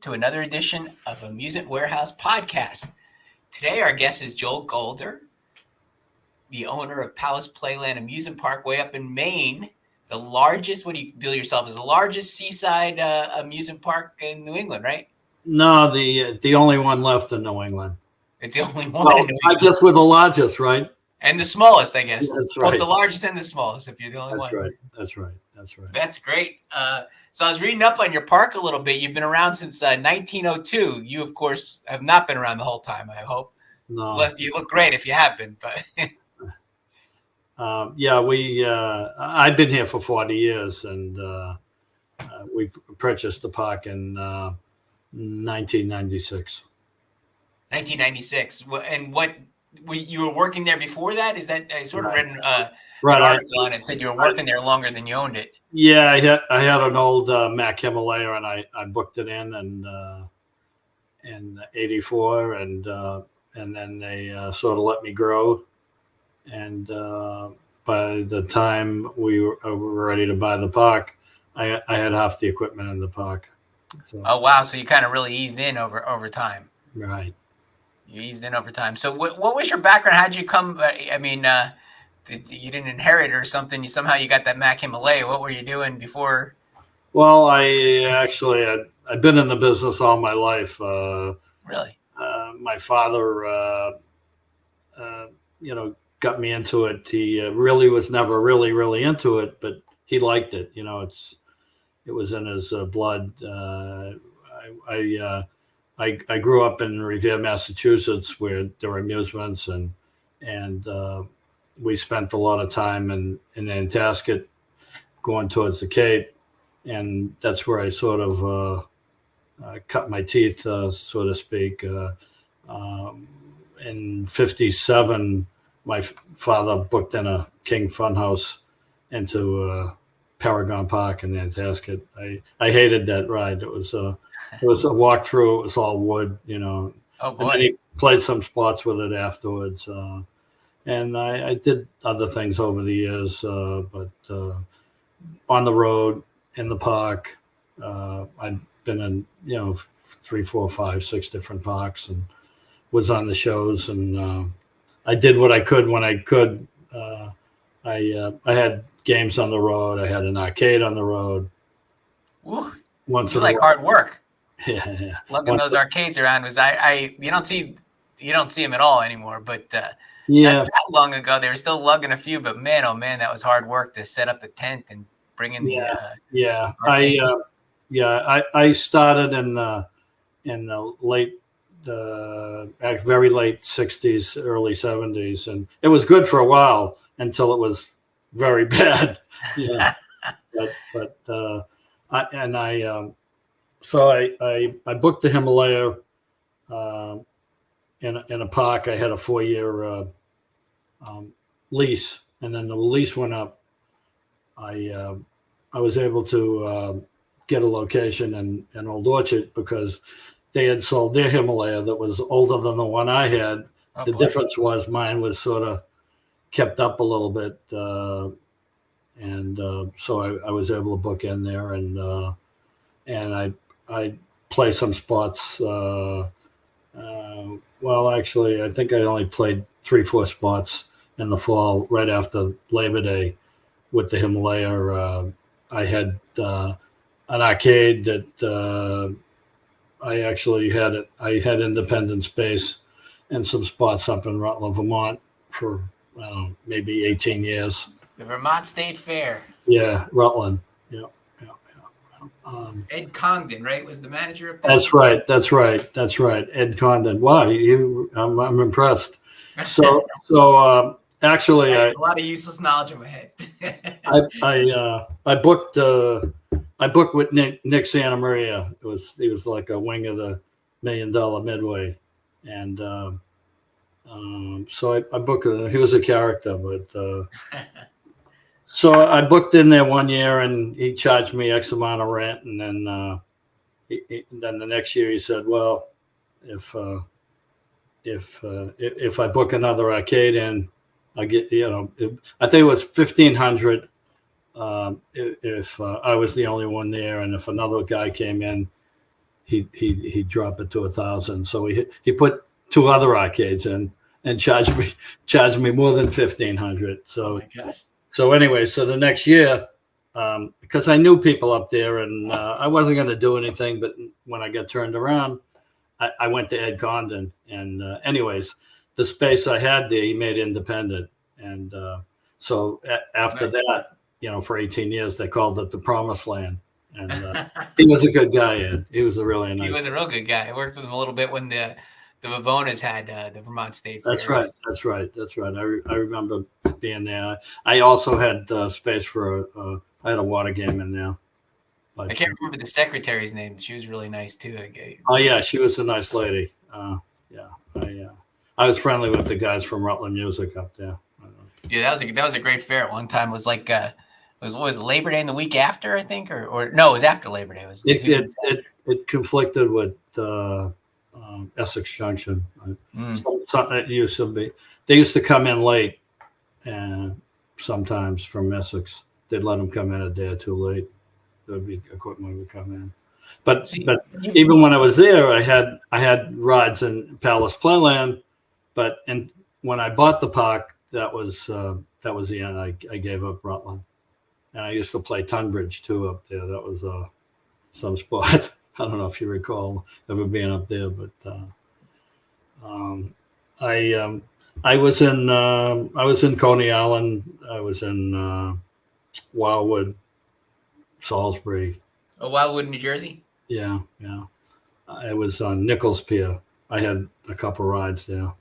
to another edition of Amusement Warehouse Podcast. Today, our guest is Joel Golder, the owner of Palace Playland Amusement Park way up in Maine, the largest, what do you bill yourself as, the largest seaside amusement park in New England, right? No, the only one left in New England. It's the only one Well, in New England. I guess we're the largest, right? And the smallest, I guess. That's Both right. the largest and the smallest, if you're the only That's one. right. That's right. That's right. That's great. So I was reading up on your park a little bit. You've been around since 1902. You, of course, have not been around the whole time, I hope. No. Unless you look great if you have been. But I've been here for 40 years, and we purchased the park in 1996. 1996. And what you were working there before that? Is that I sort of read an article on it said you were working there longer than you owned it. Yeah, I had an old Mac Himalaya, and I booked it in '84, and then they sort of let me grow, and by the time we were ready to buy the park, I had half the equipment in the park. So, oh wow! So you kind of really eased in over time. Right. You eased in over time. So what was your background? How'd you come? I mean, you didn't inherit it or something. Somehow you got that Mac Himalaya. What were you doing before? Well, I've been in the business all my life. Really? My father, got me into it. He really was never really into it, but he liked it. You know, it was in his blood. I grew up in Revere, Massachusetts, where there were amusements, and we spent a lot of time in Nantasket, going towards the Cape, and that's where I sort of cut my teeth, so to speak. In '57, my father booked in a King Funhouse into Paragon Park in Nantasket. I hated that ride. It was a walkthrough. It was all wood, you know. Oh boy! And then he played some spots with it afterwards, and I did other things over the years. But on the road, in the park, I've been in 3, 4, 5, 6 different parks, and was on the shows, and I did what I could when I could. I had games on the road. I had an arcade on the road. Ooh, once you like hard work. Yeah. Lugging those arcades around was you don't see them at all anymore. But yeah, not that long ago they were still lugging a few. But man, oh man, that was hard work to set up the tent and bring in the I started in the late. Very late 60s, early 70s, and it was good for a while until it was very bad. Yeah, I booked the Himalaya in a park. I had a 4-year lease, and then the lease went up. I was able to get a location in Old Orchard because they had sold their Himalaya that was older than the one I had. Oh, the difference was mine was sort of kept up a little bit. So I was able to book in there, and I play some spots. Actually, I think I only played 3, 4 spots in the fall right after Labor Day with the Himalaya. I had an arcade that I actually had it. I had Independence Space and some spots up in Rutland, Vermont for maybe 18 years. The Vermont State Fair. Yeah, Rutland. Yeah. Ed Congdon, right, was the manager of that? That's right. Ed Congdon. Wow, I'm impressed. So actually, a lot of useless knowledge in my head. I booked with Nick Santa Maria. He was like a wing of the $1 Million Midway, and so I booked him. He was a character, but so I booked in there one year, and he charged me X amount of rent, and then then the next year he said, "Well, if I book another arcade in, I get I think it was $1,500 if I was the only one there, and if another guy came in, he dropped it to 1,000. So he put 2 other arcades in and charged me more than 1,500. Oh So my gosh. so anyway, so the next year, because I knew people up there, and I wasn't going to do anything, but when I got turned around, I went to Ed Condon, and anyways, the space I had there, he made independent, and so after Nice. that, for 18 years, they called it the Promised Land, and he was a good guy, Ed. He was a really nice. He was a real good guy. I worked with him a little bit when the Vavonas had the Vermont State Fair. That's right. That's right. That's right. I remember being there. I also had space for I had a water game in there. But, I can't remember the secretary's name. She was really nice too. Oh yeah, she was a nice lady. I was friendly with the guys from Rutland Music up there. Yeah, that was a great fair at one time. It was like was Labor Day and the week after, I think, or no, it was after Labor Day. It conflicted with Essex Junction. It used to be. They used to come in late, and sometimes from Essex, they'd let them come in a day or two late. There would be equipment would come in, but even when I was there, I had rides in Palace Playland, but when I bought the park, that was the end. I gave up Rutland, and I used to play Tunbridge too up there. That was some spot. I don't know if you recall ever being up there, but I was in Coney Island. I was in Wildwood, Salisbury. Oh, Wildwood, New Jersey. Yeah. I was on Nichols Pier. I had a couple rides there.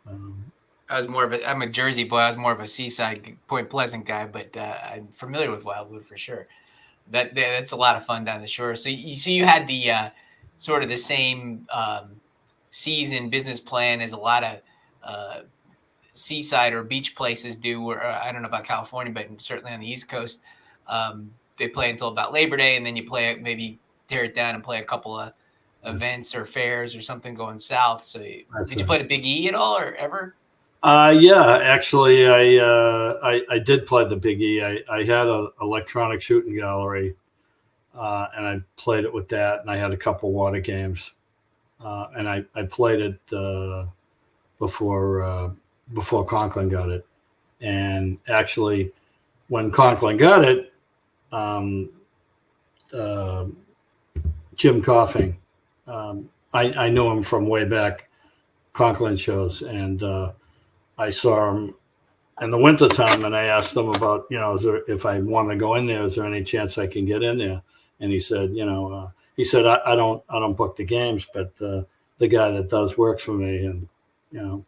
I'm a Jersey boy. I was more of a seaside, Point Pleasant guy, but I'm familiar with Wildwood for sure. That's a lot of fun down the shore. So you had the sort of the same season business plan as a lot of seaside or beach places do. Or I don't know about California, but certainly on the East Coast, they play until about Labor Day, and then you maybe tear it down and play a couple of events or fairs or something going south. So did you play the Big E at all or ever? Yeah, actually, I did play the Big E. I had an electronic shooting gallery, and I played it with that, and I had a couple water games, and I played it before Conklin got it, and actually, when Conklin got it, Jim Coughing, I knew him from way back Conklin shows, and I saw him in the wintertime, and I asked him about, if I want to go in there, is there any chance I can get in there? And he said, I don't book the games, but the guy that does works for me, and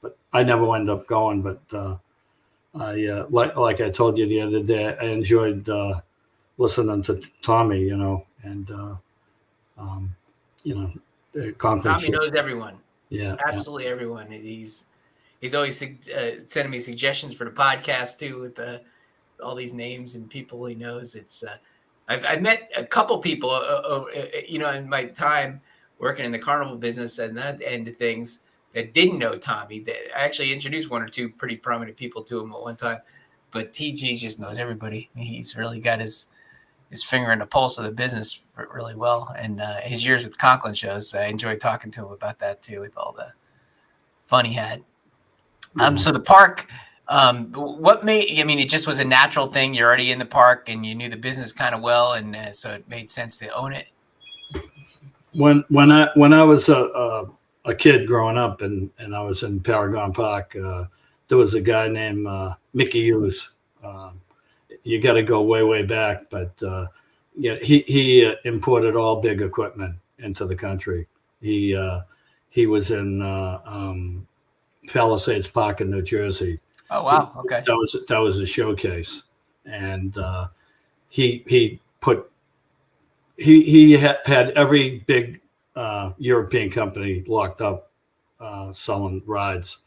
but I never end up going. But I like I told you the other day, I enjoyed listening to Tommy, and Tommy knows everyone. Yeah, absolutely everyone. He's always sending me suggestions for the podcast too, with all these names and people he knows. It's I've met a couple people, in my time working in the carnival business and that end of things that didn't know Tommy. That I actually introduced one or two pretty prominent people to him at one time. But TG just knows everybody. He's really got his finger in the pulse of the business really well. And his years with Conklin shows, I enjoyed talking to him about that too, with all the fun he had. So the park, it just was a natural thing. You're already in the park and you knew the business kind of well. And so it made sense to own it. When I was a kid growing up and I was in Paragon Park, there was a guy named Mickey Hughes. You got to go way, way back, but he imported all big equipment into the country. He was in Palisades Park in New Jersey. Oh wow! Okay, that was a showcase, and he had every big European company locked up selling rides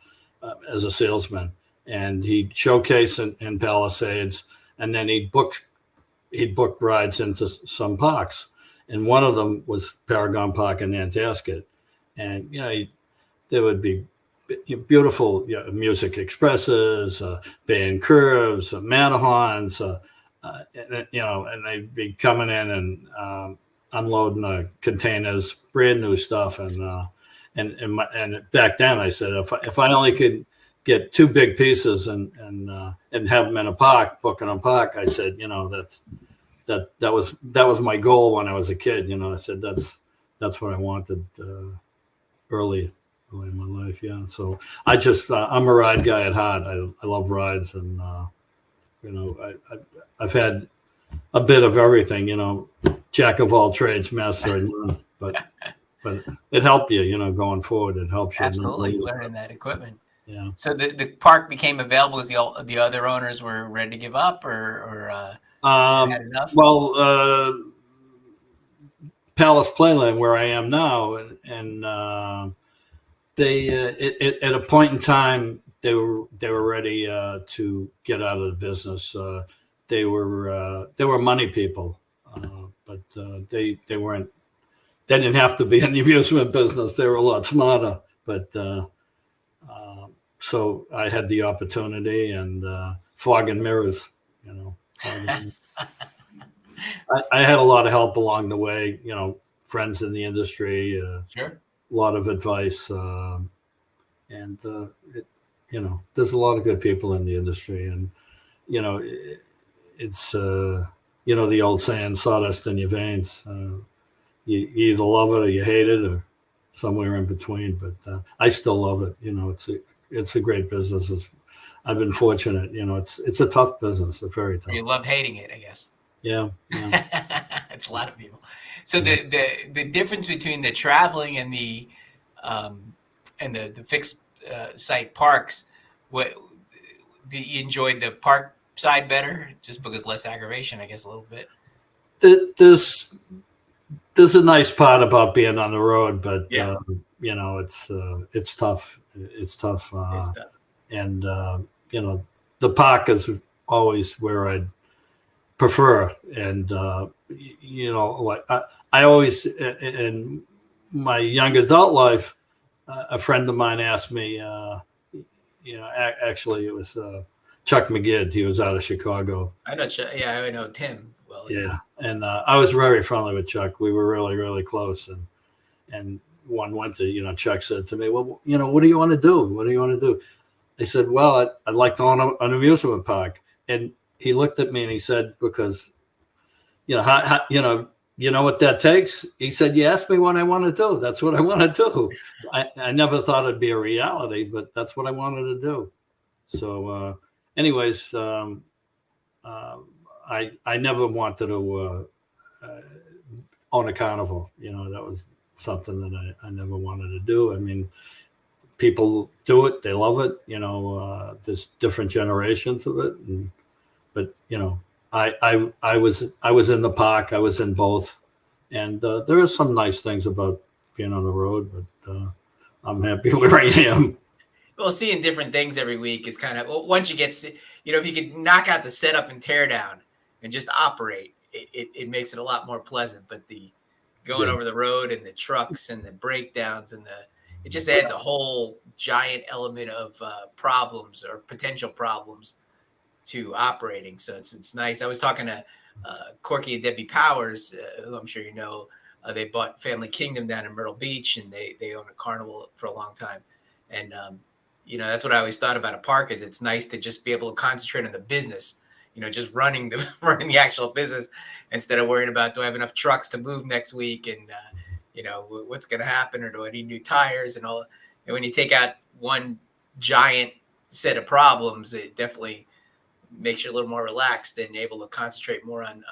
as a salesman, and he'd showcase in Palisades, and then he'd book rides into some parks, and one of them was Paragon Park in Nantasket, and there would be beautiful music expresses, band curves, Matterhorns, and they'd be coming in and unloading containers, brand new stuff, and back then I said if I only could get two big pieces and have them in a park, book in a park, I said, that was my goal when I was a kid. I said that's what I wanted early in my life. Yeah. So I'm a ride guy at heart. I love rides, and I've had a bit of everything. Jack of all trades, master of none. But it helped you, going forward. It helps you. Absolutely, learning that equipment. Yeah. So the park became available as the other owners were ready to give up, or had enough. Well, Palace Playland, where I am now, and they at a point in time they were ready to get out of the business. They were money people, but they weren't. They didn't have to be in the amusement business. They were a lot smarter, but. So I had the opportunity, and fog and mirrors, I had a lot of help along the way, friends in the industry, Sure. A lot of advice, and there's a lot of good people in the industry, and it's the old saying, sawdust in your veins. You either love it or you hate it, or somewhere in between. But I still love it. It's a great business. I've been fortunate. It's a tough business. It's very tough. You love hating it, I guess. Yeah. It's a lot of people. So the difference between the traveling and the fixed site parks, you enjoyed the park side better, just because less aggravation, I guess, a little bit. There's a nice part about being on the road, but yeah. It's tough. It's tough. It's tough. And the park is always where I'd prefer. And I always, in my young adult life, a friend of mine asked me. Actually, it was Chuck McGidd. He was out of Chicago. I know. Yeah, I know Tim well. Yeah, and I was very friendly with Chuck. We were really, really close. And one winter, Chuck said to me, "Well, what do you want to do? What do you want to do?" I said, "Well, I'd like to own an amusement park." And he looked at me and he said, "Because, how you know what that takes?" He said, "You asked me what I want to do. That's what I want to do." I never thought it'd be a reality, but that's what I wanted to do. So, anyways, I never wanted to own a carnival. That was something that I never wanted to do. I mean, people do it; they love it. There's different generations of it, but I was in the park. I was in both, and there are some nice things about being on the road. But I'm happy where I am. Well, seeing different things every week is kind of, once you get, if you could knock out the setup and tear down and just operate, it makes it a lot more pleasant. But the going over the road and the trucks and the breakdowns and it just adds a whole giant element of problems or potential problems to operating. So it's nice. I was talking to Corky and Debbie Powers, who I'm sure you know. They bought Family Kingdom down in Myrtle Beach, and they own a carnival for a long time. And that's what I always thought about a park, is it's nice to just be able to concentrate on the business, just running the actual business, instead of worrying about, do I have enough trucks to move next week, and what's going to happen, or do I need new tires and all. And when you take out one giant set of problems, it definitely makes you a little more relaxed and able to concentrate more on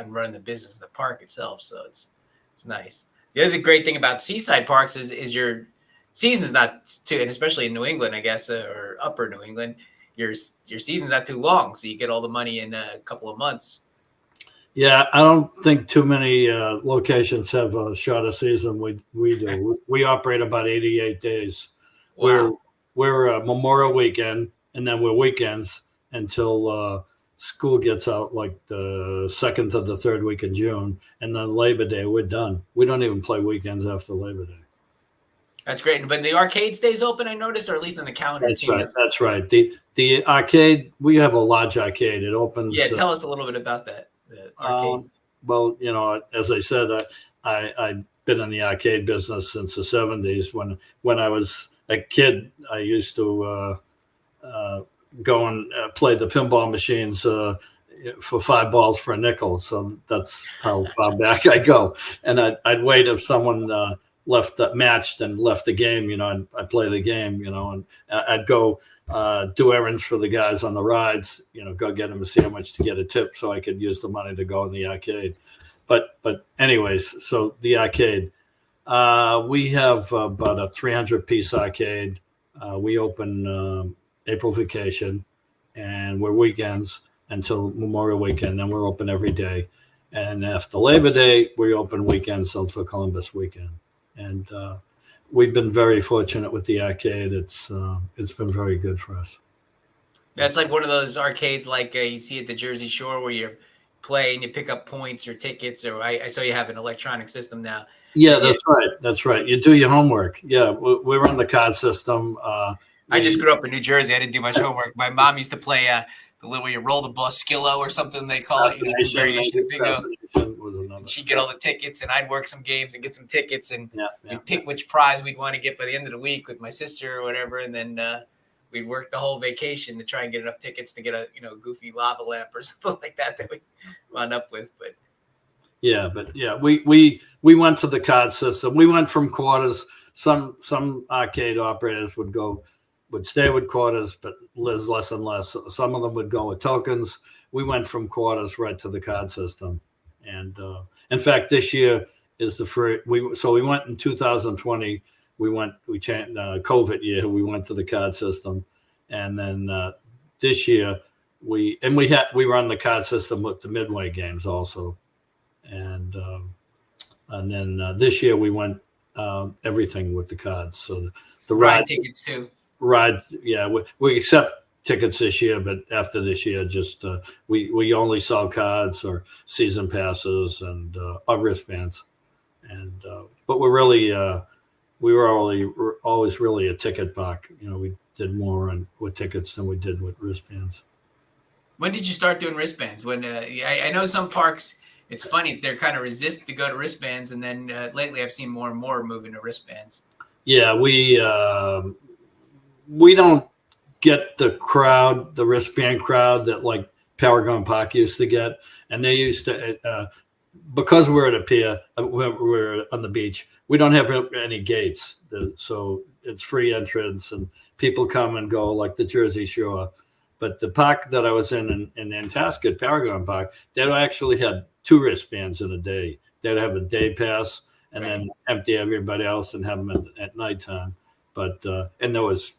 running the business of the park itself. So it's nice. The other great thing about seaside parks is your season's not too, and especially in New England, I guess, or upper New England, your season's not too long, so you get all the money in a couple of months. Yeah, I don't think too many locations have a shorter season. We do. We operate about 88 days. Wow. We're Memorial Weekend, and then we're weekends until school gets out, like the second to the third week of June, and then Labor Day we're done. We don't even play weekends after Labor Day. That's great. But the arcade stays open, I noticed, or at least on the calendar. That's right. The arcade, we have a large arcade. It opens. Yeah, tell us a little bit about that. The arcade. Well, as I said, I've been in the arcade business since the '70s. When I was a kid, I used to uh, go and play the pinball machines for 5 balls for a nickel. So that's how far back I go. And I'd wait if someone matched and left the game. I'd play the game. And I'd go do errands for the guys on the rides. Go get them a sandwich to get a tip, so I could use the money to go in the arcade. But anyways, so the arcade. We have about a 300-piece arcade. We open April vacation, and we're weekends until Memorial Weekend. Then we're open every day, and after Labor Day, we open weekends until Columbus weekend. And we've been very fortunate with the arcade. It's been very good for us. That's like one of those arcades like you see at the Jersey Shore where you play and you pick up points or tickets. Or I saw you have an electronic system now. Yeah, that's right. That's right. You do your homework. Yeah, we're on the card system. I just grew up in New Jersey. I didn't do much homework. My mom used to play the little you roll the ball skillo or something they call it. Variation of bingo. She'd get all the tickets, and I'd work some games and get some tickets, and we'd pick which prize we'd want to get by the end of the week with my sister or whatever, and then we'd work the whole vacation to try and get enough tickets to get a goofy lava lamp or something like that we wound up with. But we went to the card system. We went from quarters. Some arcade operators would stay with quarters, but less and less. Some of them would go with tokens. We went from quarters right to the card system. And in fact, this year is the free. We went in 2020. We changed COVID year. We went to the card system, and then this year we run the card system with the Midway games also, and then this year we went everything with the cards. So the ride tickets too. Ride, yeah, we accept tickets this year, but after this year, just we only sell cards or season passes and or wristbands, and but we're really we were always really a ticket park. We did more with tickets than we did with wristbands. When did you start doing wristbands? When I know some parks, it's funny, they're kind of resistant to go to wristbands, and then lately I've seen more and more moving to wristbands. Yeah, we don't get the wristband crowd that like Paragon Park used to get, and they used to because we're at a pier, we're on the beach. We don't have any gates, so it's free entrance, and people come and go like the Jersey Shore. But the park that I was in Nantasket, Paragon Park, they actually had 2 wristbands in a day. They'd have a day pass and then empty everybody else and have them at nighttime. But and there was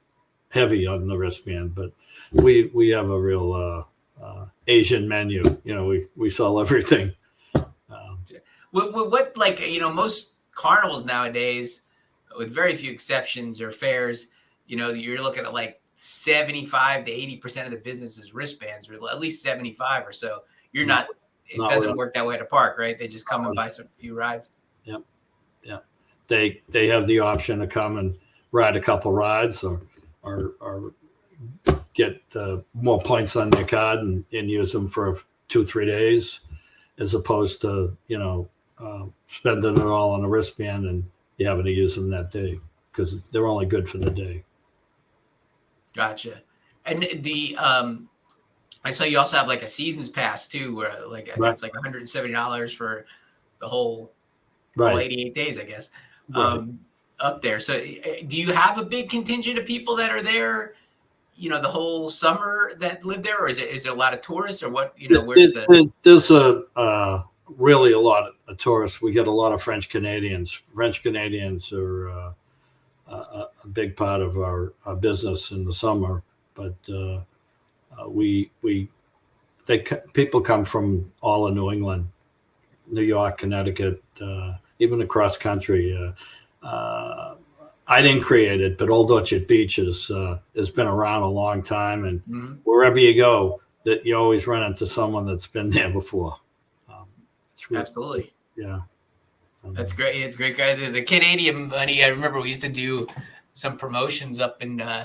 heavy on the wristband. But we have a real Asian menu. We sell everything. What most carnivals nowadays, with very few exceptions or fairs, you're looking at like 75 to 80% of the business is wristbands, or at least 75 or so. It doesn't work that way at a park, right? They just come and buy some few rides. Yep. Yeah. They have the option to come and ride a couple rides or get more points on their card and use them for 2-3 days, as opposed to, spending it all on a wristband and you having to use them that day because they're only good for the day. Gotcha. And I saw you also have like a season's pass too, where I think it's like $170 for the whole 88 days, I guess, up there. So do you have a big contingent of people that are there, the whole summer that live there, or is it a lot of tourists, or what, there's really a lot of tourists. We get a lot of French Canadians. French Canadians are a big part of our business in the summer, but people come from all of New England, New York, Connecticut, even across country. I didn't create it, but Old Orchard Beach has been around a long time, and wherever you go, that you always run into someone that's been there before. Absolutely. Yeah. That's great. It's a great guy. The Canadian money, I remember we used to do some promotions up in New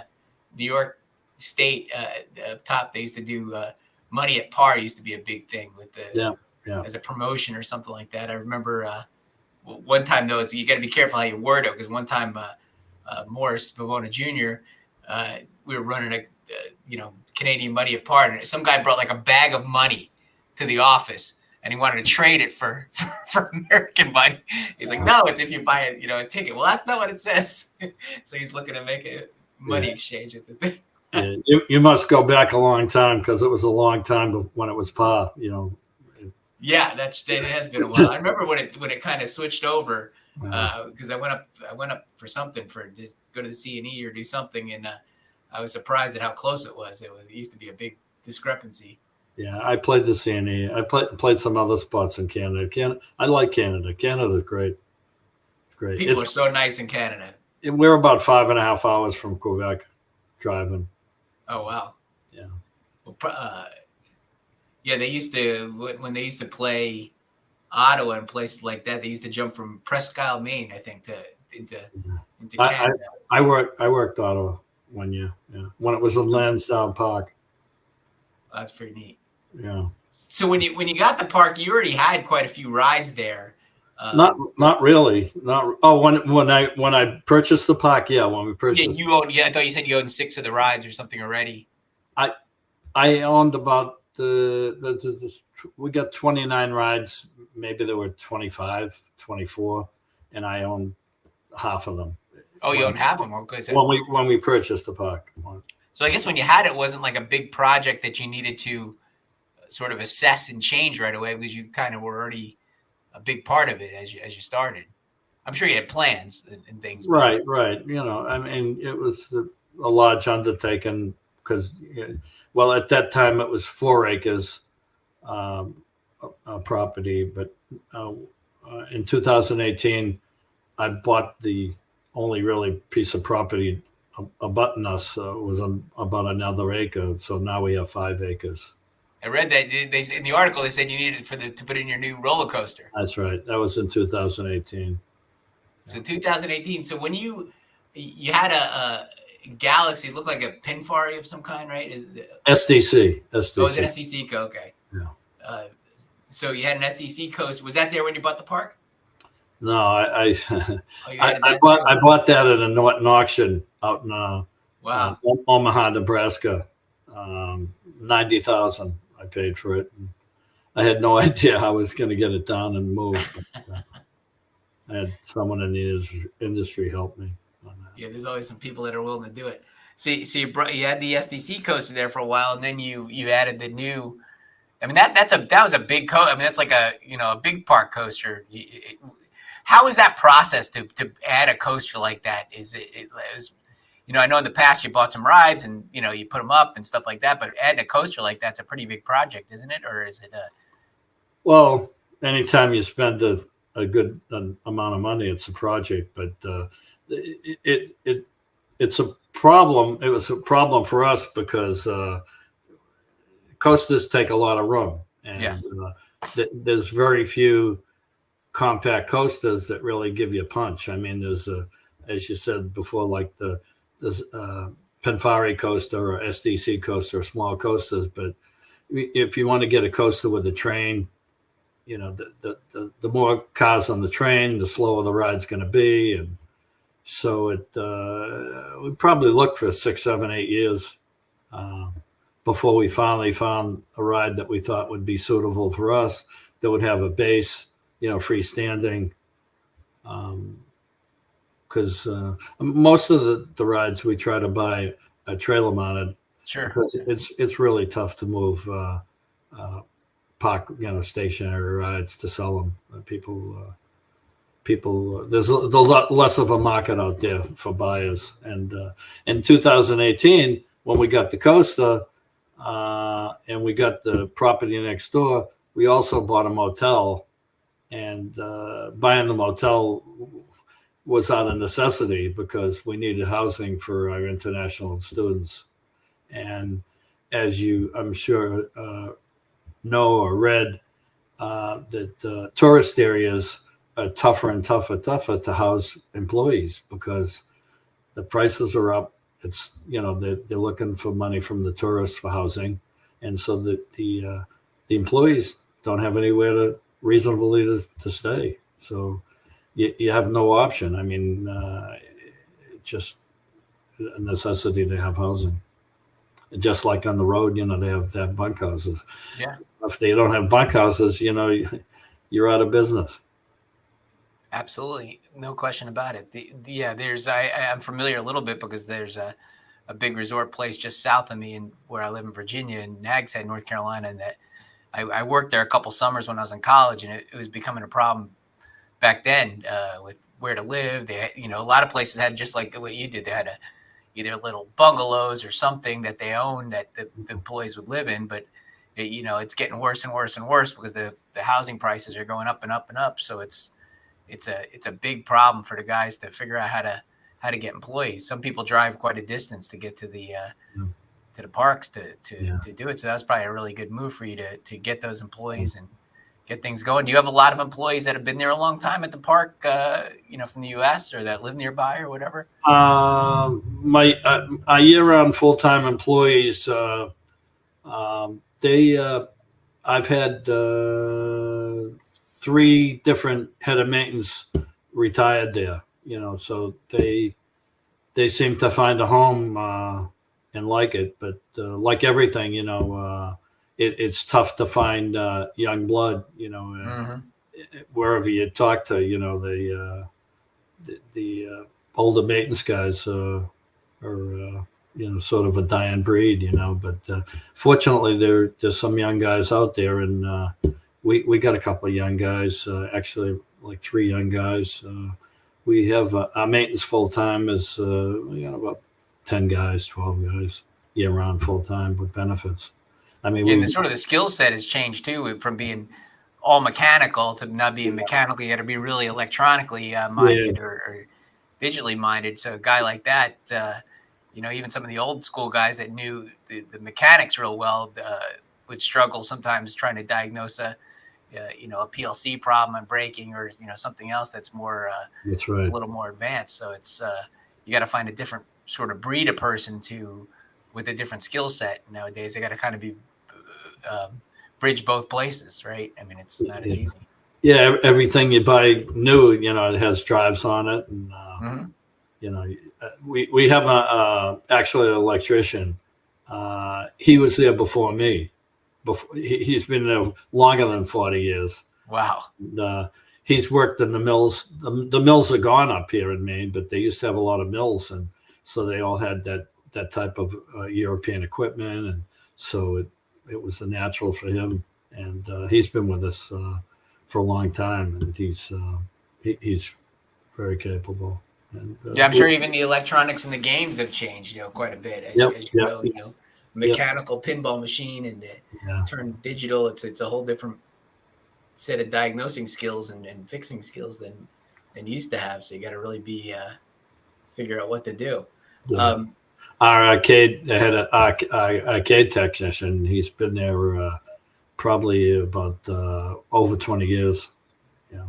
York State. Top, they used to do money at par used to be a big thing with the as a promotion or something like that. I remember one time though, you got to be careful how you word it, because one time Morris Vivona Jr. We were running a Canadian money apart, and some guy brought like a bag of money to the office, and he wanted to trade it for American money. He's like, no, it's if you buy a ticket. Well, that's not what it says. So he's looking to make a money exchange at the thing. Yeah, you must go back a long time, because it was a long time when it was par. Yeah, it has been a while. I remember when it kind of switched over, because I went up for something, for just go to the C&E or do something, and I was surprised at how close it was. It used to be a big discrepancy. Yeah, I played the C&E. I played some other spots in Canada. I like Canada. Canada's great. It's great. People are so nice in Canada. We're about 5.5 hours from Quebec driving. Oh, wow. Yeah. Well, yeah, they used to, when they used to play Ottawa and places like that, they used to jump from Presque Isle, Maine, I think, into Canada. I worked Ottawa one year, when it was in Lansdowne Park. That's pretty neat. Yeah. So when you got the park, you already had quite a few rides there. Not really. When I purchased the park, when we purchased. Yeah, you owned. Yeah, I thought you said you owned 6 of the rides or something already. I owned about we got 29 rides. Maybe there were 25, 24, and I owned half of them. Oh, you owned half of them. Okay. When we purchased the park. So I guess when you had it, wasn't like a big project that you needed to sort of assess and change right away, because you kind of were already a big part of it as you started. I'm sure you had plans and things. Right. I mean, it was a large undertaking, because, at that time it was 4 acres property, but in 2018, I bought the only really piece of property abutting us was about another acre. So now we have 5 acres. I read that in the article they said you needed to put in your new roller coaster. That's right. That was in 2018. So 2018. So when you had a Galaxy, it looked like a Pinfari of some kind, right? SDC. Oh, it was an SDC coaster. Okay. Yeah. So you had an SDC coaster. Was that there when you bought the park? No, I bought that at a Norton auction out in Omaha, Nebraska. $90,000 I paid for it. And I had no idea how I was going to get it down and moved. But, I had someone in the industry help me on that. Yeah, there's always some people that are willing to do it. So you had the SDC coaster there for a while, and then you added the new. I mean that was a big coaster. I mean that's like a big park coaster. How is that process to add a coaster like that? Is it I know in the past you bought some rides and you put them up and stuff like that, but adding a coaster like that's a pretty big project, isn't it? Or is it Well, anytime you spend a good amount of money, it's a project, but it's a problem. It was a problem for us because coasters take a lot of room, and yes. There's very few compact coasters that really give you a punch. I mean, there's as you said before, like the Pinfari coaster or SDC coaster, small coasters. But if you want to get a coaster with a train, the more cars on the train, the slower the ride's going to be, and so we probably looked for 6, 7, 8 years before we finally found a ride that we thought would be suitable for us, that would have a base, freestanding. Because most of the rides we try to buy are trailer mounted. Sure. Because it's really tough to move park stationary rides to sell them. People there's a lot less of a market out there for buyers. And in 2018, when we got the coaster and we got the property next door, we also bought a motel. And buying the motel was out of necessity because we needed housing for our international students. And as you, I'm sure, know or read, that tourist areas are tougher and tougher to house employees because the prices are up. It's, they're looking for money from the tourists for housing. And so the employees don't have anywhere to reasonably to stay. So you have no option. I mean, it's just a necessity to have housing. Just like on the road, they have bunkhouses. Yeah. If they don't have bunkhouses, you're out of business. Absolutely, no question about it. Yeah, I'm familiar a little bit because there's a big resort place just south of me, and where I live in Virginia, in Nags Head, North Carolina, and that I worked there a couple summers when I was in college, and it was becoming a problem back then with where to live. They, a lot of places had, just like what you did, they had either little bungalows or something that they owned that the employees would live in, but it's getting worse and worse and worse because the housing prices are going up and up and up. So it's a big problem for the guys to figure out how to get employees. Some people drive quite a distance to get to the parks to do it. So that's probably a really good move for you to get those employees and get things going. Do you have a lot of employees that have been there a long time at the park, from the U.S. or that live nearby or whatever? My year-round full-time employees, I've had 3 different head of maintenance retired there. So they seem to find a home and like it. But like everything, it's tough to find young blood. Wherever you talk to, the older maintenance guys are sort of a dying breed. But fortunately, there's some young guys out there, and we got a couple of young guys, actually like 3 young guys. We have our maintenance full time is we got about 10 guys, 12 guys year round full time with benefits. I mean, and the skill set has changed too, from being all mechanical to not being mechanical. You got to be really electronically minded or digitally minded. So a guy like that, even some of the old school guys that knew the mechanics real well would struggle sometimes trying to diagnose a PLC problem and braking, or something else that's more that's right. It's a little more advanced. So it's you got to find a different sort of breed of person with a different skill set nowadays. They got to kind of be bridge both places, right? I mean, it's not as easy. Yeah, everything you buy new, it has drives on it, and we have actually an electrician. He was there before me. He's been there longer than 40 years. Wow. And, he's worked in the mills. The mills are gone up here in Maine, but they used to have a lot of mills, and so they all had that type of European equipment, and so it was a natural for him. And he's been with us for a long time, and he's very capable. And, I'm sure even the electronics in the games have changed, quite a bit as you go. Mechanical pinball machine and turn digital. It's a whole different set of diagnosing skills and fixing skills than used to have. So you got to really figure out what to do. Yeah. Our arcade, they had an arcade technician. He's been there probably about over 20 years. Yeah.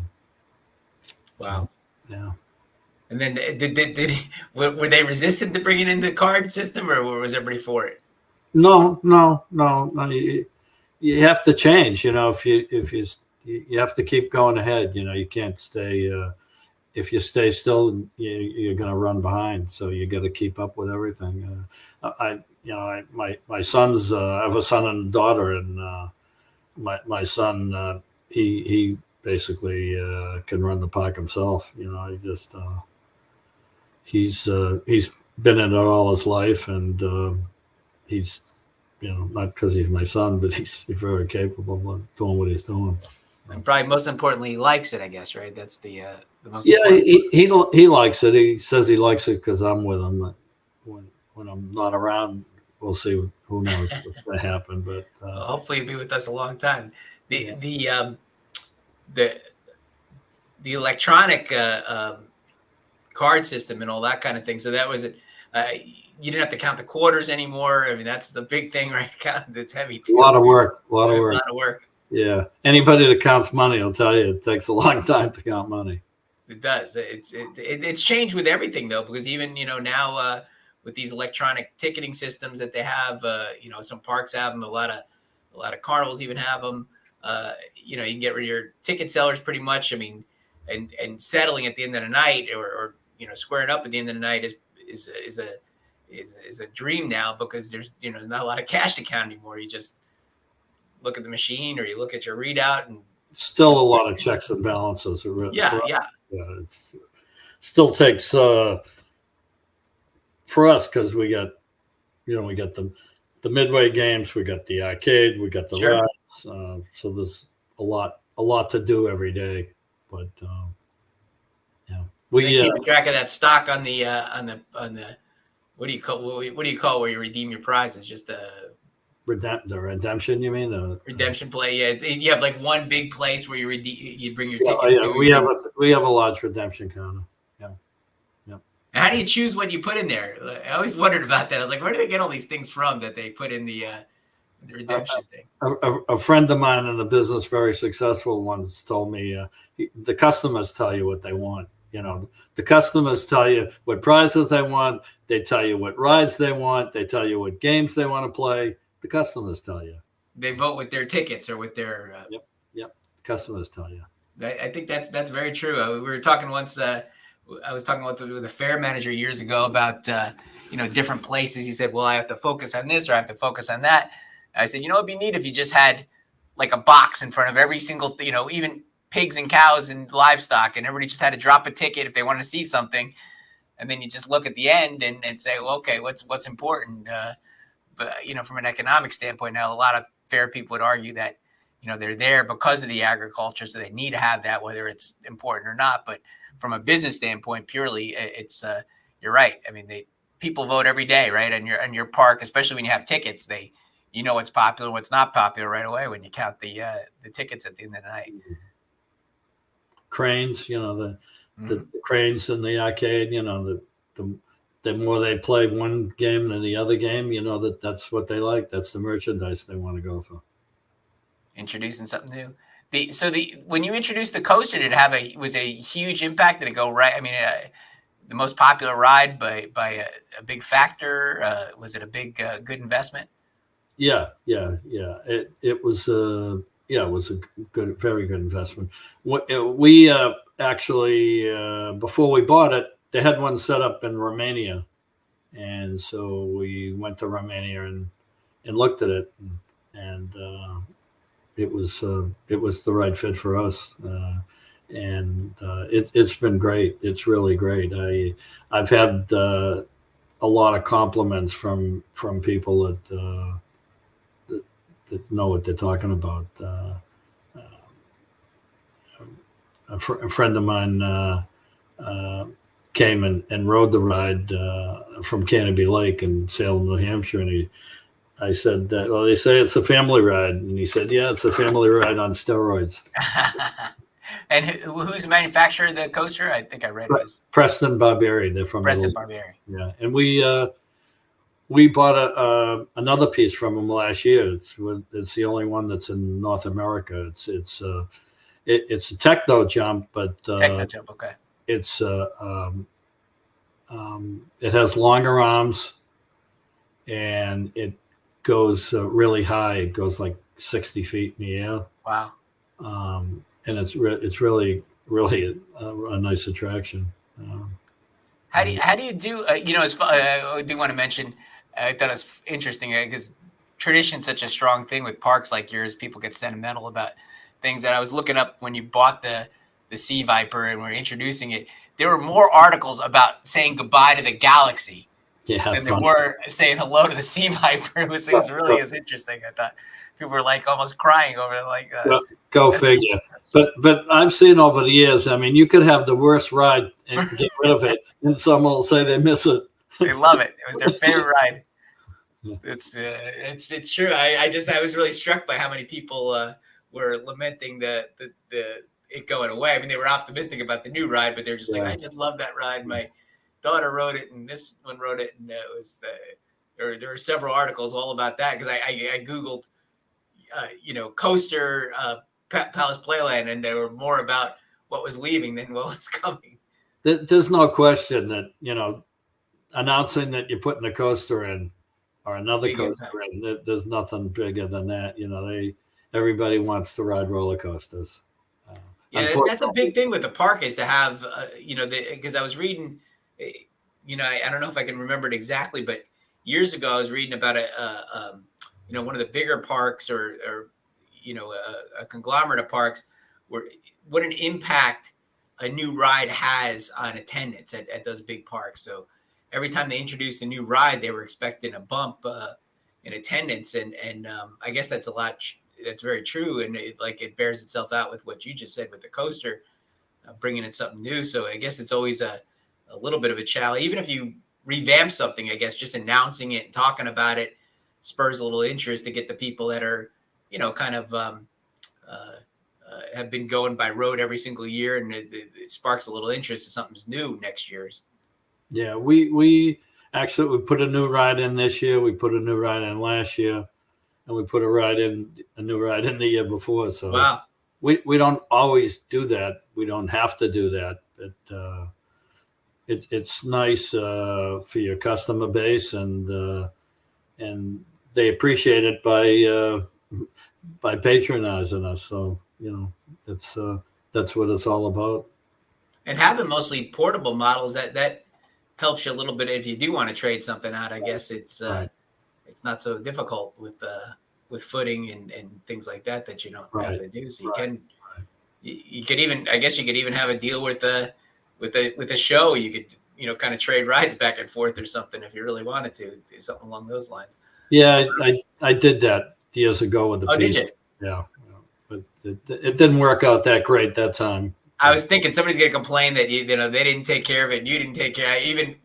Wow. So, yeah. And then were they resistant to bringing in the card system, or was everybody for it? No. You have to change. If you have to keep going ahead. You can't stay. If you stay still, you're going to run behind. So you got to keep up with everything. My sons. I have a son and a daughter, and my son, he basically can run the park himself. He's been in it all his life, and he's not because he's my son, but he's very capable of doing what he's doing. And probably most importantly, he likes it, I guess, right? That's the most. Yeah, he likes it. He says he likes it because I'm with him. When I'm not around, we'll see. Who knows what's going to happen? But hopefully, he'll be with us a long time. The electronic card system and all that kind of thing. So that was it. You didn't have to count the quarters anymore. I mean, that's the big thing, right? That's heavy too. A lot of work. A lot of work. Yeah. Anybody that counts money will tell you it takes a long time to count money. It does. It's changed with everything though, because even now with these electronic ticketing systems that they have, some parks have them. A lot of carnivals even have them. You can get rid of your ticket sellers pretty much. I mean, and settling at the end of the night, or squaring up at the end of the night is a dream now, because there's not a lot of cash to count anymore. You just look at the machine, or you look at your readout, and still a lot of checks and balances. Yeah. It still takes for us, because we got the midway games, we got the arcade, we got the rides, so there's a lot to do every day. But we keep track of that stock on the what do you call where you redeem your prizes? Just the redemption, you mean? Redemption play. Yeah, you have like one big place where you bring your tickets to. We have a large redemption counter. And how do you choose what you put in there? I always wondered about that. I was like, where do they get all these things from that they put in the redemption thing? A friend of mine in the business, very successful, once told me the customers tell you what they want. The customers tell you what prizes they want. They tell you what rides they want. They tell you what games they want to play. The customers tell you. They vote with their tickets or with their. Yep. The customers tell you. I think that's very true. We were talking once. I was talking with a fair manager years ago about different places. He said, "Well, I have to focus on this, or I have to focus on that." And I said, "It'd be neat if you just had like a box in front of every single, even pigs and cows and livestock, and everybody just had to drop a ticket if they wanted to see something, and then you just look at the end and say, well, okay, what's important." But from an economic standpoint, now a lot of fair people would argue that they're there because of the agriculture, so they need to have that, whether it's important or not. But from a business standpoint, purely, it's you're right. I mean, people vote every day, right? On your park, especially when you have tickets, what's popular, what's not popular right away when you count the tickets at the end of the night. Cranes, the cranes in the arcade, the more they play one game than the other game, that's what they like. That's the merchandise they want to go for. Introducing something new. When you introduced the coaster, did it was a huge impact? Did it go right? I mean, the most popular ride by a big factor. Was it a big good investment? Yeah. It was it was a very good investment. We actually before we bought it, they had one set up in Romania, and so we went to Romania and looked at it, and it was the right fit for us, and it's been great. It's really great. I've had a lot of compliments from people that know what they're talking about. A friend of mine came and rode the ride from Canopy Lake in Salem, New Hampshire, and I said, well, they say it's a family ride. And he said, yeah, it's a family ride on steroids. And who's the manufacturer of the coaster? I think I read it was Preston Barberi. They're from Preston Barberi. Yeah. And we bought another piece from them last year. It's the only one that's in North America. It's a techno jump, but techno jump, okay. It's it has longer arms, and it goes really high. It goes like 60 feet in the air. Wow. And it's really a nice attraction. How do you do? I do want to mention. I thought it was interesting because tradition's such a strong thing with parks like yours. People get sentimental about things that I was looking up when you bought the Sea Viper and were introducing it. There were more articles about saying goodbye to the galaxy than there were saying hello to the Sea Viper. It was really as interesting. I thought people were like almost crying over it. Like, go figure. But I've seen over the years. I mean, you could have the worst ride and get rid of it, and someone will say they miss it. They love it. It was their favorite ride. It's true. I was really struck by how many people were lamenting the it going away. I mean, they were optimistic about the new ride, but they're just like, I just love that ride. My daughter rode it, and this one rode it, and it was there were several articles all about that because I googled coaster Palace Playland, and there were more about what was leaving than what was coming. There's no question that announcing that you're putting a coaster in or another coaster in, there's nothing bigger than that. everybody wants to ride roller coasters. Yeah, that's a big thing with the park is to have, because I was reading, I don't know if I can remember it exactly, but years ago I was reading about one of the bigger parks or a conglomerate of parks where what an impact a new ride has on attendance at those big parks. So every time they introduced a new ride, they were expecting a bump in attendance, and I guess that's that's very true, and it bears itself out with what you just said with the coaster, bringing in something new. So I guess it's always a little bit of a challenge, even if you revamp something. I guess just announcing it and talking about it spurs a little interest to get the people that are kind of have been going by road every single year, and it sparks a little interest in something's new next year's. Yeah, we actually we put a new ride in this year. We put a new ride in last year, and we put a new ride in the year before. So wow, we don't always do that. We don't have to do that, but it's nice for your customer base, and they appreciate it by patronizing us. So that's what it's all about. And having mostly portable models that helps you a little bit if you do want to trade something out. I guess it's not so difficult with footing and things like that you don't have to do. So you could even, I guess you could even have a deal with the show. You could kind of trade rides back and forth or something if you really wanted to do something along those lines. Yeah, I did that years ago with the did you? Yeah, but it didn't work out that great that time. I was thinking somebody's going to complain that they didn't take care of it and you didn't take care. Even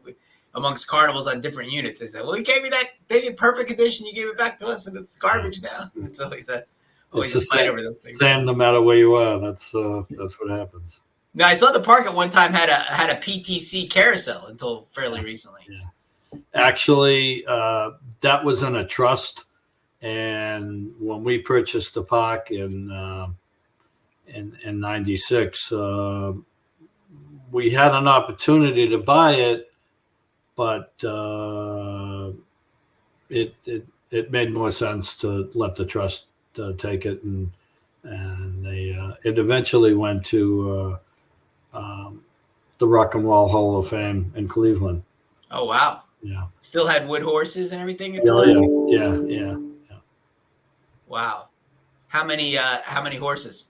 amongst carnivals on different units, they said, "Well, you gave me that thing in perfect condition. You gave it back to us, and it's garbage now." It's always a fight over those things. Same, no matter where you are. That's what happens. Now, I saw the park at one time had a PTC carousel until fairly recently. Yeah. Actually, that was in a trust, and when we purchased the park in '96, we had an opportunity to buy it, but it made more sense to let the trust take it, and it eventually went to the Rock and Roll Hall of Fame in Cleveland. Oh wow! Yeah, still had wood horses and everything. Yeah. Wow, how many horses?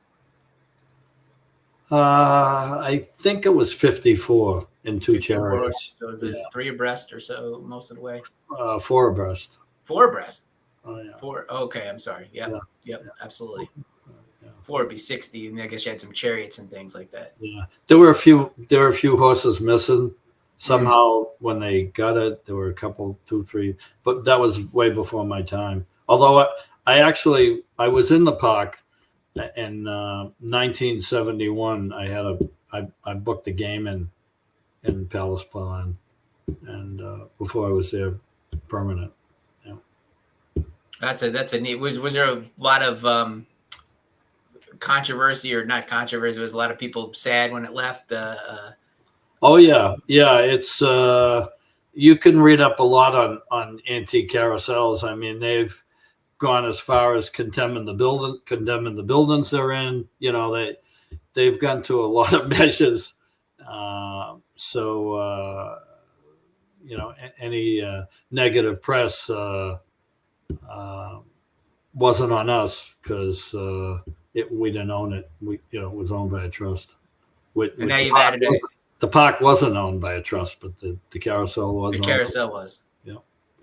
I think it was 54 in two chariots. So is it 3 abreast or so most of the way? 4 abreast. 4 abreast. Oh yeah. 4. Okay, I'm sorry. Yep, absolutely. 4 would be 60, and I guess you had some chariots and things like that. Yeah, there were a few horses missing. Somehow, when they got it, there were a couple, 2, 3, but that was way before my time. Although I was in the park in 1971. I booked a game in Palace Playland, and before I was there permanent. Yeah. That's a neat. Was there a lot of controversy, or not controversy? There was a lot of people sad when it left. Oh yeah. It's you can read up a lot on antique carousels. I mean, they've gone as far as condemning the buildings they're in. They've gone to a lot of measures. Any negative press wasn't on us because we didn't own it. It was owned by a trust. And now you've added it. The park wasn't owned by a trust, but the carousel was. The carousel was. Yeah.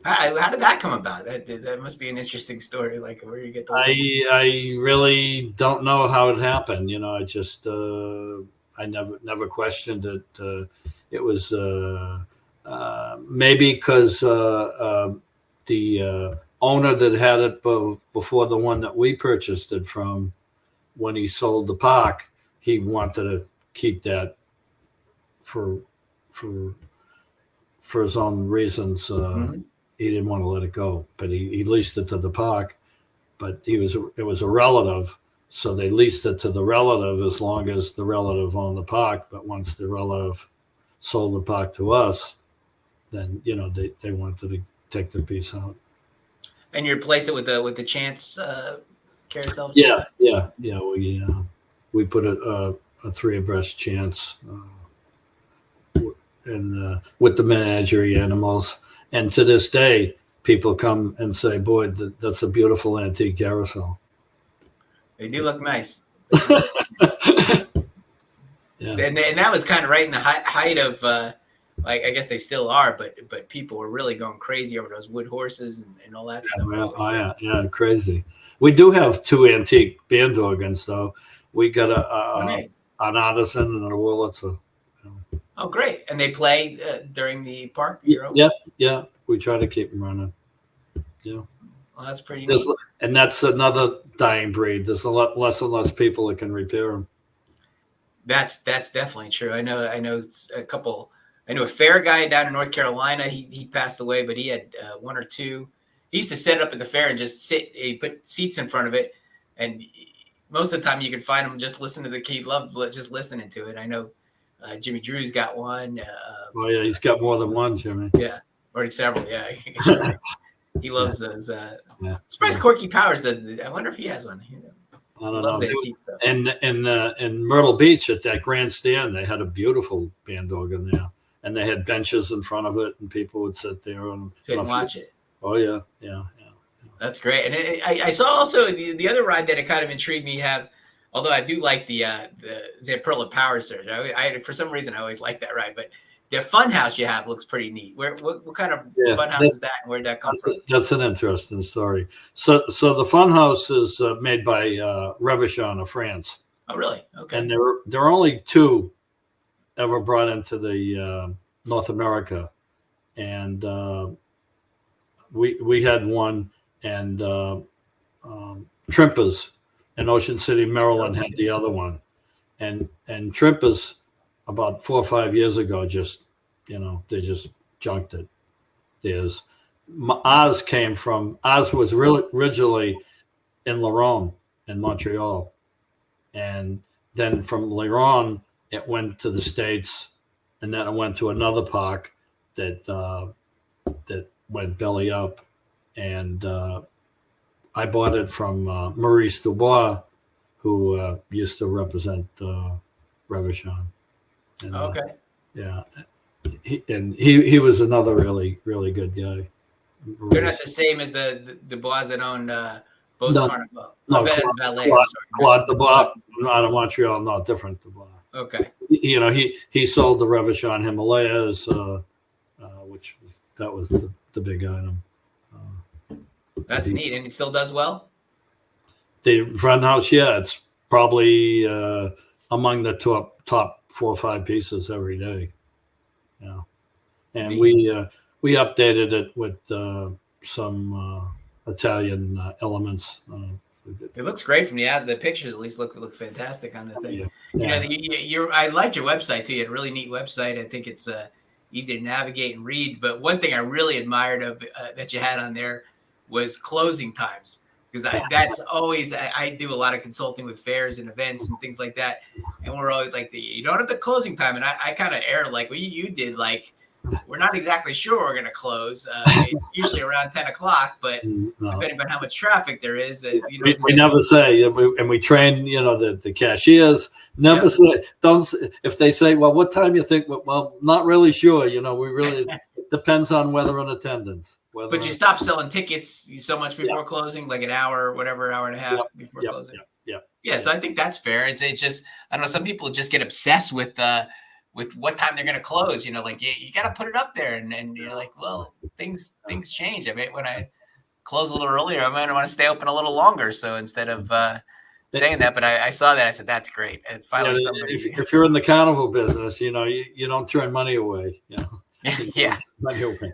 How did that come about? That must be an interesting story. Like where you get the. I really don't know how it happened. I just I never questioned it. It was maybe because the owner that had it before the one that we purchased it from, when he sold the park, he wanted to keep that for his own reasons. He didn't want to let it go, but he leased it to the park. But it was a relative, so they leased it to the relative as long as the relative owned the park. But once the relative sold the park to us, then they wanted to take the piece out. And you replace it with the Chance carousel? Yeah. We put a 3 abreast chance, and with the menagerie animals. And to this day, people come and say, "Boy, that's a beautiful antique carousel." They do look nice. They do look Yeah. and that was kind of right in the height of like, I guess they still are, but people were really going crazy over those wood horses and all that stuff. Well, yeah, crazy. We do have 2 antique band organs, though. We got an artisan and a Wurlitzer. Oh, great! And they play during the park year open? Yeah. We try to keep them running. Yeah. Well, that's pretty neat. And that's another dying breed. There's a lot less and less people that can repair them. That's definitely true. I know a couple. I knew a fair guy down in North Carolina. He passed away, but he had 1 or 2. He used to set up at the fair and just sit. He put seats in front of it, and most of the time you could find him just listen to the key. Loved just listening to it. I know Jimmy Drew's got one. Oh yeah, he's got more than one, Jimmy. Yeah, or several. Yeah, he loves those. Surprised Corky Powers doesn't. I wonder if he has one. I don't know. And in Myrtle Beach at that grandstand, they had a beautiful band organ there, and they had benches in front of it, and people would sit there and sit and watch it. Oh yeah. That's great. And I saw also the other ride that it kind of intrigued me. Although I do like the Zamperla Power Surge. I for some reason I always like that ride, but the fun house you have looks pretty neat. What kind of fun house is that, and where did that come from? That's an interesting story. So the fun house is made by Revachon of France. Oh, really? Okay. And there are only 2 ever brought into the North America, and we had one, and Trimpers in Ocean City, Maryland had the other one, and Trimpers about 4 or 5 years ago they just junked it. Ours was originally in Laurent in Montreal, and then from Laurent it went to the States, and then it went to another park that went belly up, and I bought it from Maurice Dubois, who used to represent Revachon. Okay. Yeah, he was another really, really good guy. They're not the same as the boys that own Beauce Carnival. No, Claude Dubois out of Montreal. No, different Dubois. Okay. He sold the Revachon Himalayas, which that was the big item. That's neat, and it still does well. The front house, yeah, it's probably among the top 4 or 5 pieces every day. Yeah, and we updated it with some Italian elements. It looks great from the pictures. At least look fantastic on the thing. Yeah. I liked your website too. You had a really neat website. I think it's easy to navigate and read. But one thing I really admired of that you had on there was closing times, because that's always I do a lot of consulting with fairs and events and things like that, and we're always like, you don't have the closing time, and I kind of erred like what you did, like we're not exactly sure we're going to close. Usually around 10 o'clock, but depending on how much traffic there is, we never say, and we train, the cashiers never say, don't, if they say, well, what time you think? Well, not really sure. We really, it depends on weather and attendance. But you stop selling tickets so much before closing, like an hour or whatever, hour and a half before closing. Yeah. So I think that's fair. It's just, I don't know, some people just get obsessed with what time they're going to close, like you got to put it up there. And you're like, well, things change. I mean, when I close a little earlier, I might want to stay open a little longer. So instead of saying that, but I saw that, I said, that's great. It's finally somebody. If you're in the carnival business, you don't turn money away. Yeah. Money away.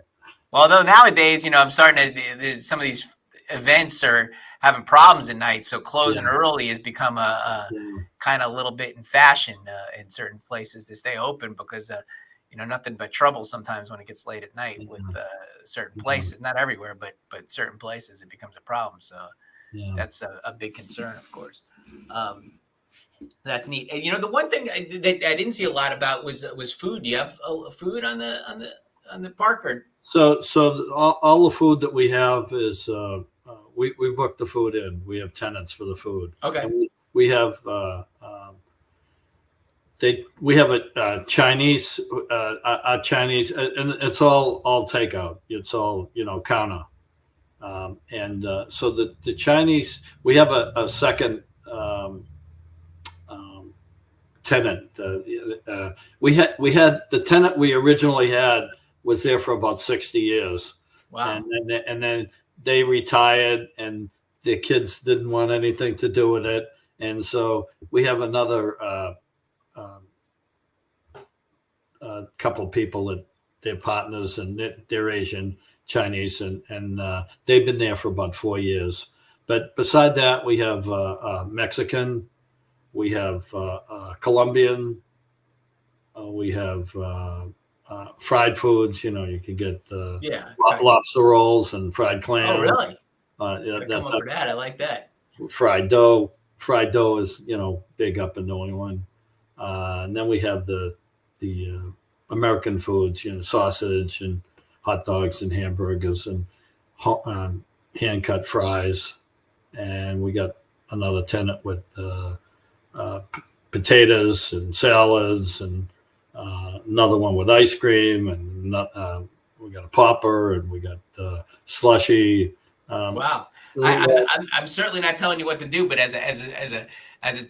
Although nowadays, I'm starting to, some of these events are having problems at night. So closing early has become a kind of a little bit in fashion in certain places to stay open, because, nothing but trouble sometimes when it gets late at night with certain places, not everywhere, but certain places it becomes a problem. So that's a big concern, of course. That's neat. And, the one thing that I didn't see a lot about was food. Do you have food on the park? Or? So all the food that we have is we book the food in. We have tenants for the food. Okay. And we have we have a Chinese Chinese, and it's all takeout. It's all counter. So the Chinese, we have a second tenant. We had the tenant we originally had was there for about 60 years. Wow. And then they retired, and their kids didn't want anything to do with it, and so we have another couple of people that they're partners, and they're Asian Chinese, and they've been there for about 4 years. But beside that, we have Mexican, we have Colombian, we have fried foods. You can get lobster rolls and fried clam. Oh, really? Yeah, come up for that. I like that. Fried dough. Fried dough is big up in New England. And then we have the American foods, sausage and hot dogs and hamburgers and hand cut fries. And we got another tenant with potatoes and salads, and another one with ice cream, and we got a popper, and we got slushy. Wow. I'm certainly not telling you what to do, but as a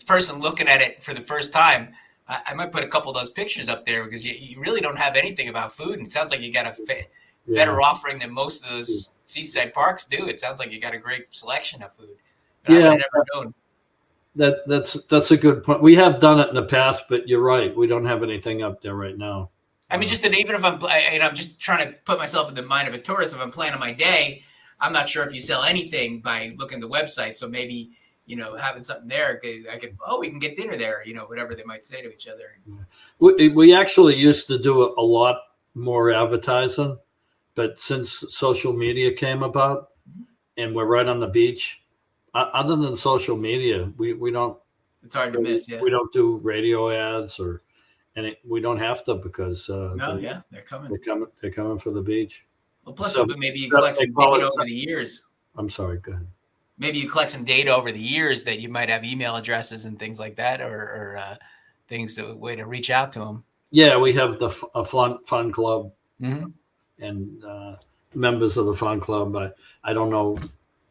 person looking at it for the first time, I might put a couple of those pictures up there, because you really don't have anything about food, and it sounds like you got a better offering than most of those seaside parks do. It sounds like you got a great selection of food. But I would have never known. That's a good point. We have done it in the past, but you're right. We don't have anything up there right now. I mean, just that even if I'm just trying to put myself in the mind of a tourist, if I'm planning my day, I'm not sure if you sell anything by looking at the website. So maybe, having something there, we can get dinner there, whatever they might say to each other. We actually used to do a lot more advertising, but since social media came about and we're right on the beach, other than social media, we don't. It's hard to miss. Yeah. We don't do radio ads we don't have to, because they're coming. They're coming for the beach. Well, plus maybe you collect some data over the years. I'm sorry, go ahead. Maybe you collect some data over the years that you might have email addresses and things like that, or things, a way to reach out to them. Yeah, we have a fun club, mm-hmm. and members of the fun club. I don't know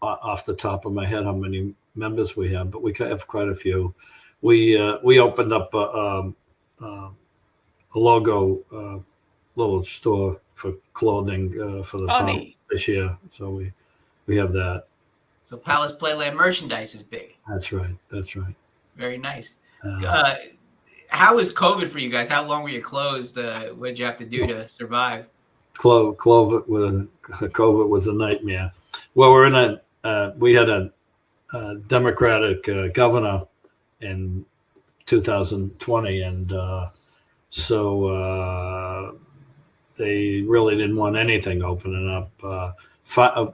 off the top of my head how many members we have, but we have quite a few. We opened up a logo little store for clothing for the pump this year, so we have that. So Palace Playland merchandise is big. That's right. Very nice. How was COVID for you guys? How long were you closed? What did you have to do to survive? COVID was a nightmare. Well, we had a Democratic governor in 2020, and so they really didn't want anything opening up.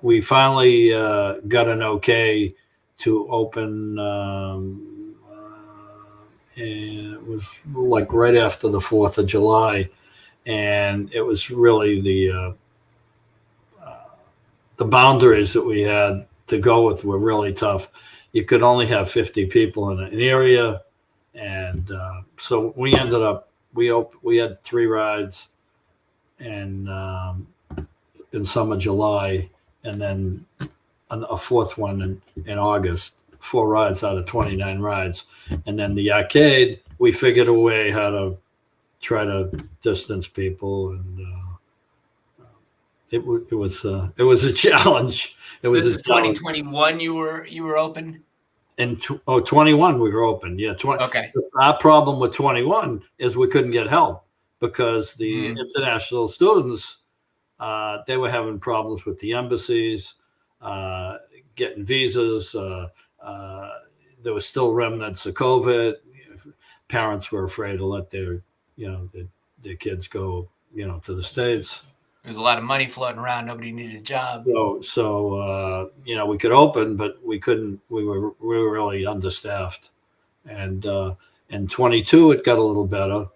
We finally got an okay to open, and it was like right after the 4th of July, and it was really the boundaries that we had to go with were really tough. You could only have 50 people in an area, and so we ended up we had 3 rides, and in summer July, and then a 4th one in August. 4 rides out of 29 rides, and then the arcade. We figured a way how to try to distance people, and it was a challenge. This is 2021. You were open. In 21 we were open. Yeah, 20. Okay. Our problem with 21 is we couldn't get help, because the international students, they were having problems with the embassies, getting visas. There were still remnants of COVID. Parents were afraid to let their kids go, to the States. There's a lot of money floating around. Nobody needed a job. So we could open, but we couldn't. We were really understaffed. And in 22, it got a little better,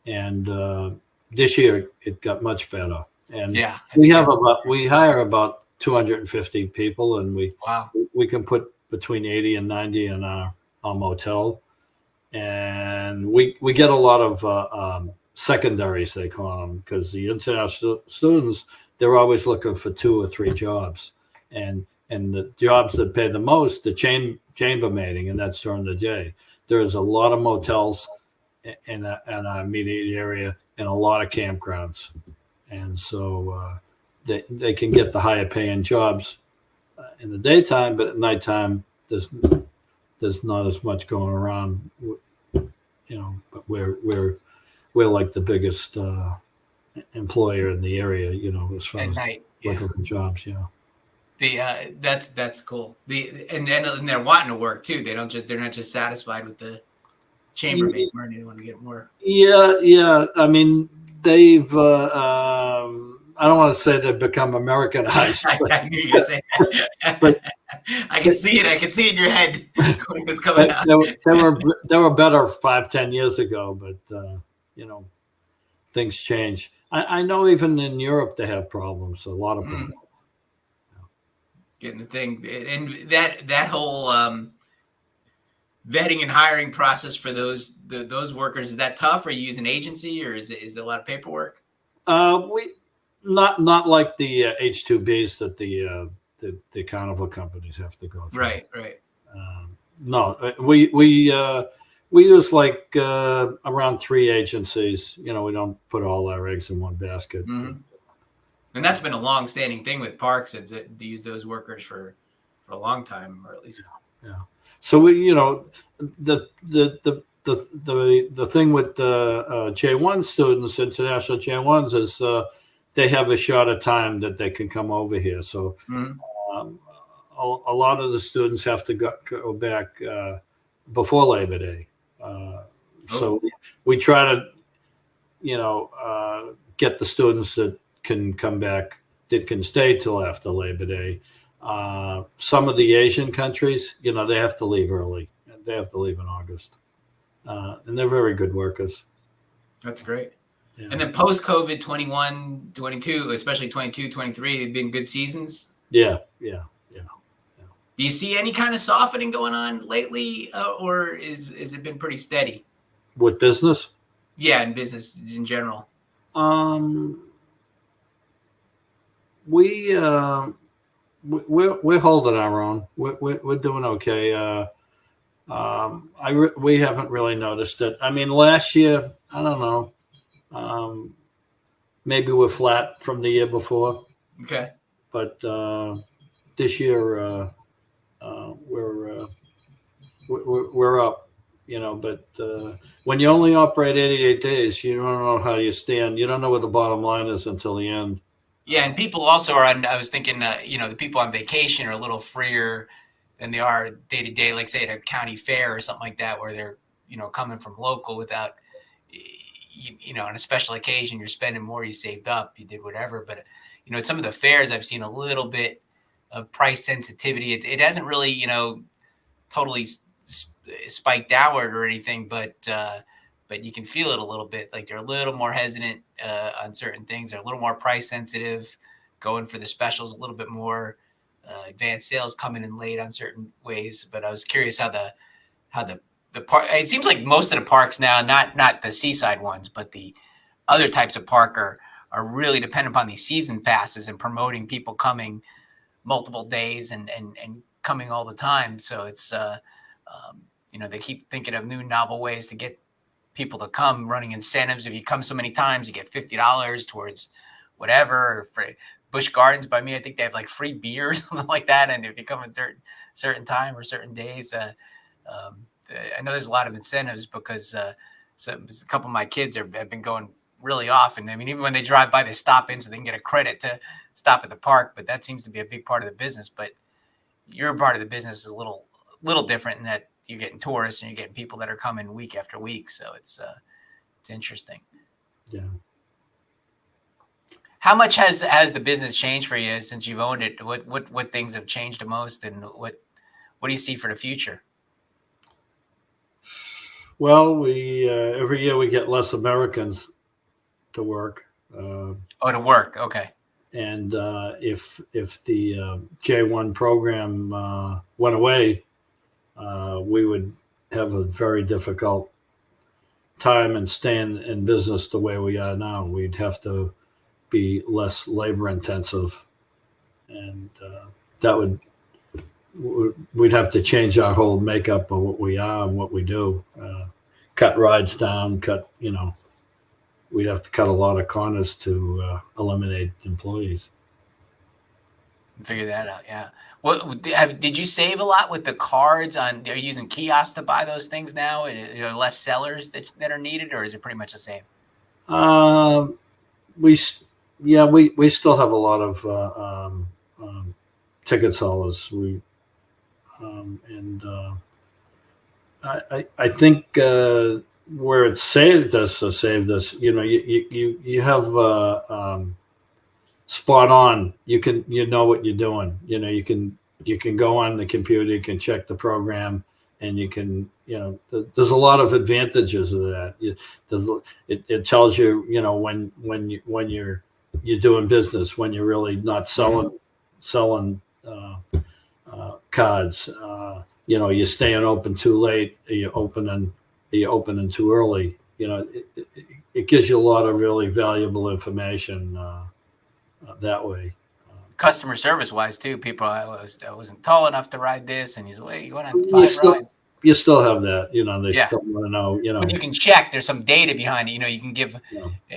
and this year it got much better. And we hire about 250 people, and Wow. we can put between 80 and 90 in our motel, and we get a lot of secondaries, they call them, because the international students, they're always looking for 2 or 3 jobs, and the jobs that pay the most, the chambermaiding, and that's during the day. There's a lot of motels in our immediate area and a lot of campgrounds, and so they can get the higher paying jobs in the daytime, but at nighttime there's not as much going around, but we're like the biggest employer in the area, as far At as night. looking for jobs. That's cool. And they're wanting to work too. They're not just satisfied with the chambermaid money. They want to get more. Yeah. I mean, they've I don't want to say they've become Americanized. I knew you were going to say that. But I can see it. I can see it in your head when it's coming out. They were better 5-10 years ago, but things change. I know even in Europe they have problems. A lot of problems. Getting the thing, and that whole vetting and hiring process for those workers, is that tough? Are you using an agency, or is it a lot of paperwork? We not like the H-2Bs that the carnival companies have to go through. Right. No, we use like around 3 agencies. We don't put all our eggs in one basket. Mm-hmm. And that's been a long-standing thing with parks, to use those workers for a long time, or at least. Yeah. So we, the thing with J1 students, international J1s, is they have a shorter time that they can come over here. So a lot of the students have to go back before Labor Day. So we try to, get the students that can come back, that can stay till after Labor Day. Some of the Asian countries, they have to leave early. They have to leave in August. And they're very good workers. That's great. Yeah. And then post-COVID, 21, 22, especially 22, 23, they've been good seasons. Yeah. Do you see any kind of softening going on lately, or is it been pretty steady? With business? Yeah, in business in general. We're holding our own. We're doing okay. We haven't really noticed it. I mean, last year, I don't know. Maybe we're flat from the year before. Okay. But this year, we're up. But when you only operate 88 days, you don't know how you stand. You don't know what the bottom line is until the end. Yeah, and people also are on. I was thinking, the people on vacation are a little freer than they are day to day, like say at a county fair or something like that, where they're coming from local without, on a special occasion you're spending more, you saved up, you did whatever. But at some of the fairs, I've seen a little bit of price sensitivity. It hasn't really totally spiked downward or anything, but you can feel it a little bit. Like they're a little more hesitant on certain things. They're a little more price sensitive, going for the specials a little bit more. Advanced sales coming in late on certain ways. But I was curious how the park. It seems like most of the parks now, not the seaside ones, but the other types of park are really dependent upon these season passes and promoting people coming multiple days and coming all the time. So it's they keep thinking of new novel ways to get people to come, running incentives. If you come so many times, you get $50 towards whatever. For Busch Gardens by me, I think they have like free beer or something like that. And if you come at a certain time or certain days, I know there's a lot of incentives because a couple of my kids have been going really often. I mean, even when they drive by, they stop in so they can get a credit to stop at the park. But that seems to be a big part of the business. But your part of the business is a little different in that you're getting tourists and you're getting people that are coming week after week. So it's interesting. Yeah. How much has the business changed for you since you've owned it? What things have changed the most, and what do you see for the future? Well, we every year we get less Americans to work. To work. Okay. And if the J1 program went away, we would have a very difficult time and staying in business the way we are now. We'd have to be less labor intensive, and that we'd have to change our whole makeup of what we are and what we do. Cut rides down, we'd have to cut a lot of corners to eliminate employees. Figure that out. Yeah. Did you save a lot with the cards on? Are you using kiosks to buy those things now? Are there less sellers that are needed, or is it pretty much the same? We still have a lot of ticket sellers. I think where it saved us, you have spot on. You know what you're doing. You can go on the computer, you can check the program, and you can, there's a lot of advantages of that. It tells you, when you're doing business, when you're really not selling cards. You're staying open too late. You're opening too early. It gives you a lot of really valuable information that way. Customer service wise too, people I wasn't tall enough to ride this, and you say, "Wait, you want on 5 rides?" You still have that. They still want to know. But you can check. There's some data behind it. You can give.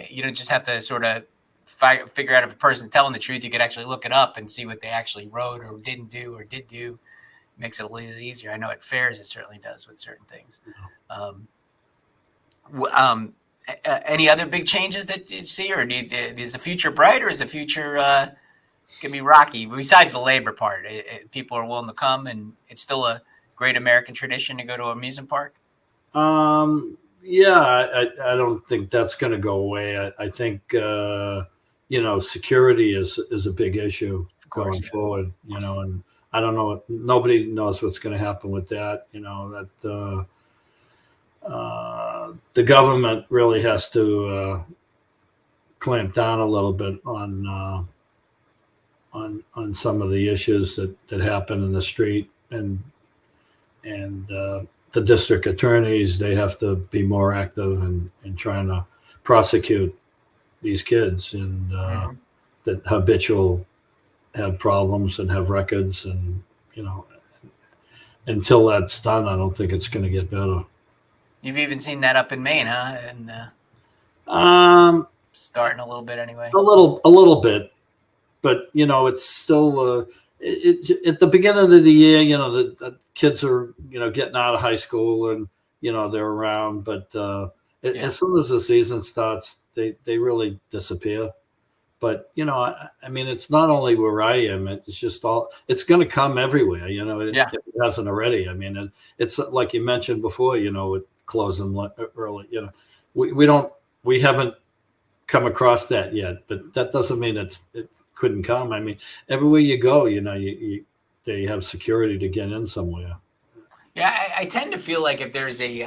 You don't just have to sort of figure out if a person's telling the truth. You could actually look it up and see what they actually wrote or didn't do or did do. Makes it a little easier. I know at fairs it certainly does with certain things. Any other big changes that you see, or is the future bright, or is the future can be rocky? Besides the labor part, people are willing to come, and it's still a great American tradition to go to an amusement park. Yeah, I don't think that's going to go away. I think security is a big issue going forward. And I don't know. Nobody knows what's going to happen with that. The government really has to clamp down a little bit on some of the issues that happen in the street, and the district attorneys, they have to be more active in trying to prosecute these kids and that habitual have problems and have records, and until that's done, I don't think it's going to get better. You've even seen that up in Maine, huh? And starting a little bit anyway. A little bit, but it's still at the beginning of the year. The kids are getting out of high school, and they're around, but as soon as the season starts, they really disappear. But I mean, it's not only where I am; it's just it's going to come everywhere. If it hasn't already. I mean, it's like you mentioned before. With closing early. We haven't come across that yet, but that doesn't mean it couldn't come. I mean, everywhere you go, they have security to get in somewhere. Yeah, I tend to feel like if there's if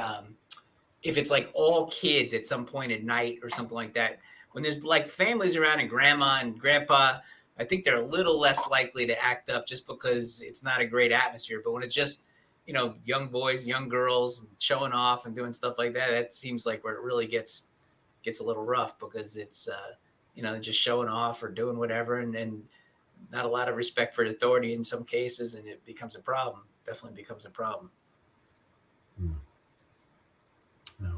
it's like all kids at some point at night or something like that, when there's like families around and grandma and grandpa, I think they're a little less likely to act up just because it's not a great atmosphere. But when it's just, young boys, young girls showing off and doing stuff like that, that seems like where it really gets a little rough, because it's, just showing off or doing whatever, and not a lot of respect for authority in some cases, and it becomes a problem. Definitely becomes a problem. Yeah.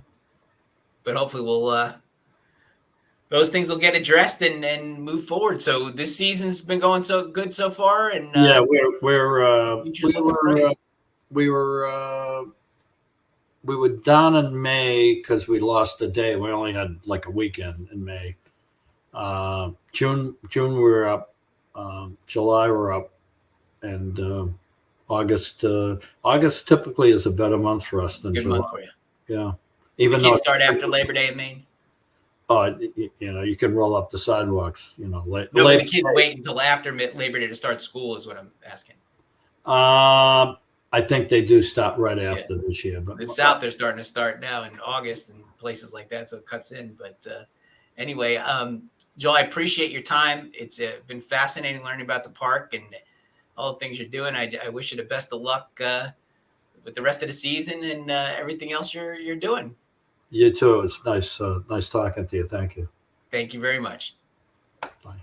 But hopefully those things will get addressed and move forward. So this season's been going so good so far, and we were down in May because we lost a day. We only had like a weekend in May. June we were up. July we're up, and August typically is a better month for us than July. Good month for you. Yeah. Even though start after Labor Day in Maine. You can roll up the sidewalks. But the kids wait until after Labor Day to start school is what I'm asking. I think they do stop right after this year. But the South, they're starting now in August and places like that, so it cuts in. But anyway, Joel, I appreciate your time. It's been fascinating learning about the park and all the things you're doing. I wish you the best of luck with the rest of the season and everything else you're doing. You too. It's nice talking to you. Thank you. Thank you very much. Bye.